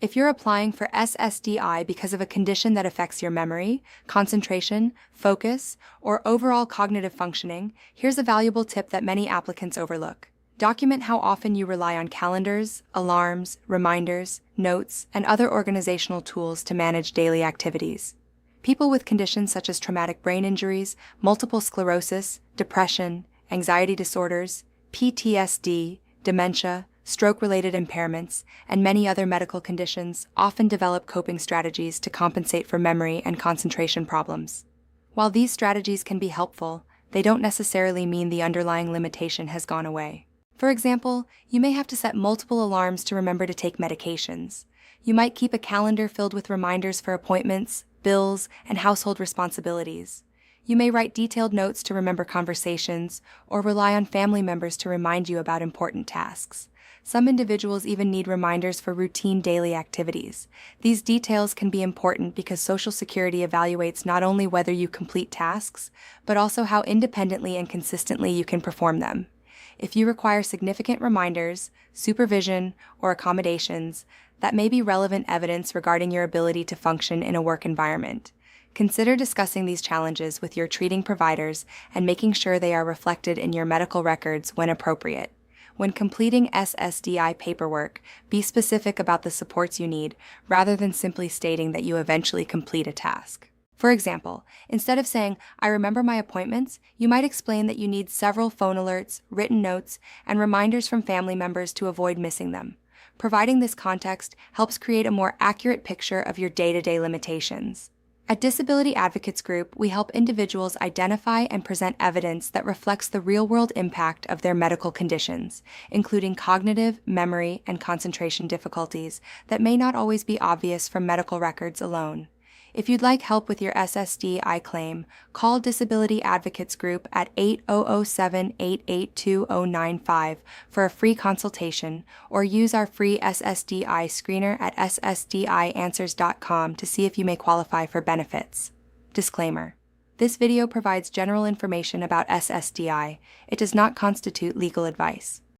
If you're applying for SSDI because of a condition that affects your memory, concentration, focus, or overall cognitive functioning, here's a valuable tip that many applicants overlook. Document how often you rely on calendars, alarms, reminders, notes, and other organizational tools to manage daily activities. People with conditions such as traumatic brain injuries, multiple sclerosis, depression, anxiety disorders, PTSD, dementia, stroke-related impairments, and many other medical conditions often develop coping strategies to compensate for memory and concentration problems. While these strategies can be helpful, they don't necessarily mean the underlying limitation has gone away. For example, you may have to set multiple alarms to remember to take medications. You might keep a calendar filled with reminders for appointments, bills, and household responsibilities. You may write detailed notes to remember conversations, or rely on family members to remind you about important tasks. Some individuals even need reminders for routine daily activities. These details can be important because Social Security evaluates not only whether you complete tasks, but also how independently and consistently you can perform them. If you require significant reminders, supervision, or accommodations, that may be relevant evidence regarding your ability to function in a work environment. Consider discussing these challenges with your treating providers and making sure they are reflected in your medical records when appropriate. When completing SSDI paperwork, be specific about the supports you need rather than simply stating that you eventually complete a task. For example, instead of saying, "I remember my appointments," you might explain that you need several phone alerts, written notes, and reminders from family members to avoid missing them. Providing this context helps create a more accurate picture of your day-to-day limitations. At Disability Advocates Group, we help individuals identify and present evidence that reflects the real-world impact of their medical conditions, including cognitive, memory, and concentration difficulties that may not always be obvious from medical records alone. If you'd like help with your SSDI claim, call Disability Advocates Group at 8007-882-095 for a free consultation, or use our free SSDI screener at ssdianswers.com to see if you may qualify for benefits. Disclaimer: this video provides general information about SSDI. It does not constitute legal advice.